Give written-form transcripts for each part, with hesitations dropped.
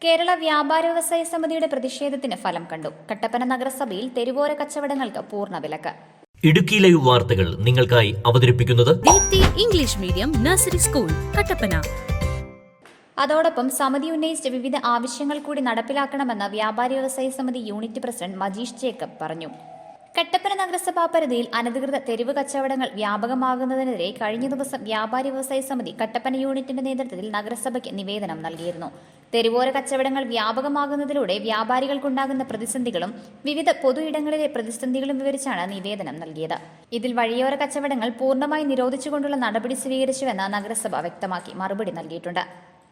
കേരള വ്യാപാര വ്യവസായ സമിതിയുടെ പ്രതിഷേധത്തിന് ഫലം കണ്ടു. കട്ടപ്പന നഗരസഭയിൽ തെരുവോര കച്ചവടങ്ങൾക്ക് പൂർണ്ണ വിലക്ക്. ഇടുക്കി ലൈവ് വാർത്തകൾ നിങ്ങൾക്കായി അവതരിപ്പിക്കുന്നത് Deepthi English medium nursery school Kattappana. അതോടൊപ്പം സമിതി ഉന്നയിച്ച വിവിധ ആവശ്യങ്ങൾ കൂടി നടപ്പിലാക്കണമെന്ന് വ്യാപാര വ്യവസായ സമിതി യൂണിറ്റ് പ്രസിഡന്റ് മജീഷ് ജേക്കബ് പറഞ്ഞു. കട്ടപ്പന നഗരസഭാ പരിധിയിൽ അനധികൃത തെരുവ് കച്ചവടങ്ങൾ വ്യാപകമാകുന്നതിനെതിരെ കഴിഞ്ഞ ദിവസം വ്യാപാര വ്യവസായ സമിതി കട്ടപ്പന യൂണിറ്റിന്റെ നേതൃത്വത്തിൽ നഗരസഭയ്ക്ക് നിവേദനം നൽകിയിരുന്നു. തെരുവോര കച്ചവടങ്ങൾ വ്യാപകമാകുന്നതിലൂടെ വ്യാപാരികൾക്കുണ്ടാകുന്ന പ്രതിസന്ധികളും വിവിധ പൊതു ഇടങ്ങളിലെ പ്രതിസന്ധികളും വിവരിച്ചാണ് നിവേദനം നൽകിയത്. ഇതിൽ വഴിയോര കച്ചവടങ്ങൾ പൂർണ്ണമായി നിരോധിച്ചുകൊണ്ടുള്ള നടപടി സ്വീകരിച്ചുവെന്ന് നഗരസഭ വ്യക്തമാക്കി മറുപടി നൽകിയിട്ടുണ്ട്.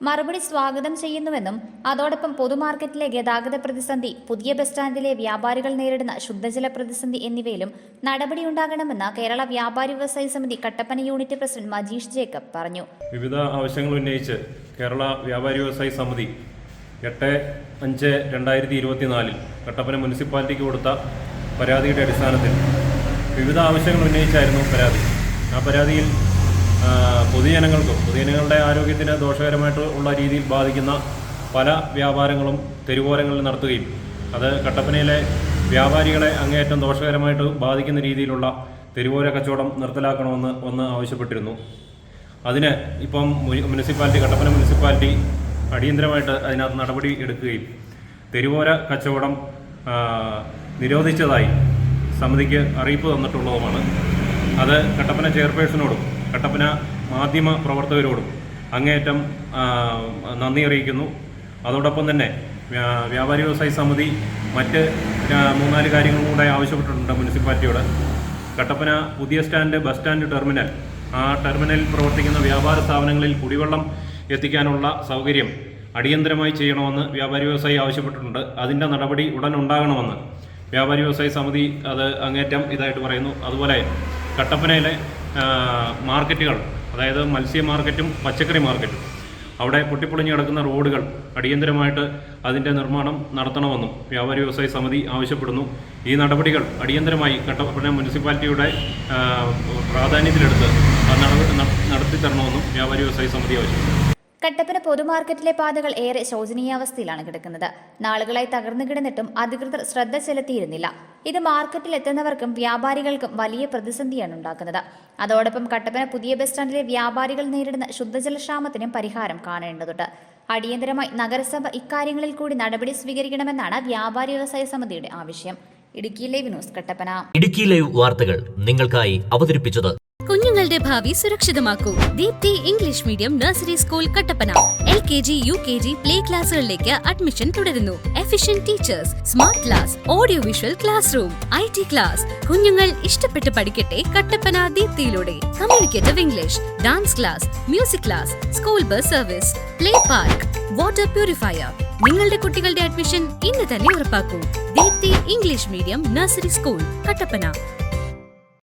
മറുപടി സ്വാഗതം ചെയ്യുന്നുവെന്നും അതോടൊപ്പം പൊതുമാർക്കറ്റിലെ ഗതാഗത പ്രതിസന്ധി, പുതിയ ബസ് സ്റ്റാൻഡിലെ വ്യാപാരികൾ നേരിടുന്ന ശുദ്ധജല പ്രതിസന്ധി എന്നിവയിലും നടപടിയുണ്ടാകണമെന്ന് കേരള വ്യാപാരി വ്യവസായ സമിതി Kattappana unit president Majeesh Jacob പറഞ്ഞു. വിവിധ ആവശ്യങ്ങൾ ഉന്നയിച്ച് കേരള വ്യാപാരി വ്യവസായ സമിതി 8/5/2024 കട്ടപ്പന മുനിസിപ്പാലിറ്റിക്ക് കൊടുത്ത പരാതിയുടെ അടിസ്ഥാനത്തിൽ വിവിധ ആവശ്യങ്ങൾ ഉന്നയിച്ചായിരുന്നു പരാതി. ആ പരാതിയിൽ പൊതുജനങ്ങളുടെ ആരോഗ്യത്തിന് ദോഷകരമായിട്ട് ഉള്ള രീതിയിൽ ബാധിക്കുന്ന പല വ്യാപാരങ്ങളും തെരുവോരങ്ങളിൽ നടത്തുകയും അത് കട്ടപ്പനയിലെ വ്യാപാരികളെ അങ്ങേയറ്റം ദോഷകരമായിട്ട് ബാധിക്കുന്ന രീതിയിലുള്ള തെരുവോര കച്ചവടം നിർത്തലാക്കണമെന്ന് ആവശ്യപ്പെട്ടിരുന്നു. അതിന് ഇപ്പം കട്ടപ്പന മുനിസിപ്പാലിറ്റി അടിയന്തരമായിട്ട് അതിനകത്ത് നടപടി എടുക്കുകയും തെരുവോര കച്ചവടം നിരോധിച്ചതായി സമിതിക്ക് അറിയിപ്പ് തന്നിട്ടുള്ളതുമാണ്. അത് കട്ടപ്പന ചെയർപേഴ്സണോടും കട്ടപ്പന മാധ്യമ പ്രവർത്തകരോടും അങ്ങേയറ്റം നന്ദി അറിയിക്കുന്നു. അതോടൊപ്പം തന്നെ വ്യാപാരി വ്യവസായ സമിതി മറ്റ് 3-4 കാര്യങ്ങളും കൂടെ ആവശ്യപ്പെട്ടിട്ടുണ്ട് മുനിസിപ്പാലിറ്റിയോട്. കട്ടപ്പന പുതിയ സ്റ്റാൻഡ്, ബസ് സ്റ്റാൻഡ്, ടെർമിനൽ, ആ ടെർമിനലിൽ പ്രവർത്തിക്കുന്ന വ്യാപാര സ്ഥാപനങ്ങളിൽ കുടിവെള്ളം എത്തിക്കാനുള്ള സൗകര്യം അടിയന്തരമായി ചെയ്യണമെന്ന് വ്യാപാരി വ്യവസായി ആവശ്യപ്പെട്ടിട്ടുണ്ട്. അതിൻ്റെ നടപടി ഉടൻ ഉണ്ടാകണമെന്ന് വ്യാപാരി വ്യവസായ സമിതി അത് അങ്ങേറ്റം ഇതായിട്ട് പറയുന്നു. അതുപോലെ കട്ടപ്പനയിലെ മാർക്കറ്റുകൾ, അതായത് മത്സ്യ മാർക്കറ്റും പച്ചക്കറി മാർക്കറ്റും, അവിടെ പൊട്ടിപ്പൊളിഞ്ഞ് കിടക്കുന്ന റോഡുകൾ അടിയന്തരമായിട്ട് അതിൻ്റെ നിർമ്മാണം നടത്തണമെന്നും വ്യാപാരി വ്യവസായ സമിതി ആവശ്യപ്പെടുന്നു. ഈ നടപടികൾ അടിയന്തരമായി കട്ടപ്പന മുനിസിപ്പാലിറ്റിയുടെ പ്രാധാന്യത്തിലെടുത്ത് നടത്തിത്തരണമെന്നും വ്യാപാരി വ്യവസായ സമിതി ആവശ്യപ്പെടുന്നു. കട്ടപ്പന പൊതുമാർക്കറ്റിലെ പാതകൾ ഏറെ ശോചനീയാവസ്ഥയിലാണ് കിടക്കുന്നത്. നാളുകളായി തകർന്നു കിടന്നിട്ടും അധികൃതർ ശ്രദ്ധ ചെലുത്തിയിരുന്നില്ല. ഇത് മാർക്കറ്റിൽ എത്തുന്നവർക്കും വ്യാപാരികൾക്കും വലിയ പ്രതിസന്ധിയാണ് ഉണ്ടാക്കുന്നത്. അതോടൊപ്പം കട്ടപ്പന പുതിയ ബസ് സ്റ്റാൻഡിലെ വ്യാപാരികൾ നേരിടുന്ന ശുദ്ധജലക്ഷാമത്തിനും പരിഹാരം കാണേണ്ടതുണ്ട്. അടിയന്തരമായി നഗരസഭ ഇക്കാര്യങ്ങളിൽ കൂടി നടപടി സ്വീകരിക്കണമെന്നാണ് വ്യാപാരി വ്യവസായ സമിതിയുടെ ആവശ്യം. Idukki live news Kattappana. Idukki live വാർത്തകൾ നിങ്ങൾക്കായി അവതരിപ്പിച്ചത് കുഞ്ഞുങ്ങളുടെ ഭാവി സുരക്ഷിതമാക്കൂ. Deepthi English medium nursery school Kattappana. LKG, UKG, play ക്ലാസുകളിലേക്ക് അഡ്മിഷൻ തുടരുന്നു. Efficient teachers, smart class, audio visual class room, IT class. കുഞ്ഞുങ്ങൾ ഇഷ്ടപ്പെട്ട് പഠിക്കട്ടെ കട്ടപ്പന ദീപ്തിയിലൂടെ. Communicative English, dance class, music class, school bus service, play park, water purifier. നിങ്ങളുടെ കുട്ടികളുടെ admission ഇന്ന് തന്നെ ഉറപ്പാക്കൂ. Deepthi English medium nursery school Kattappana.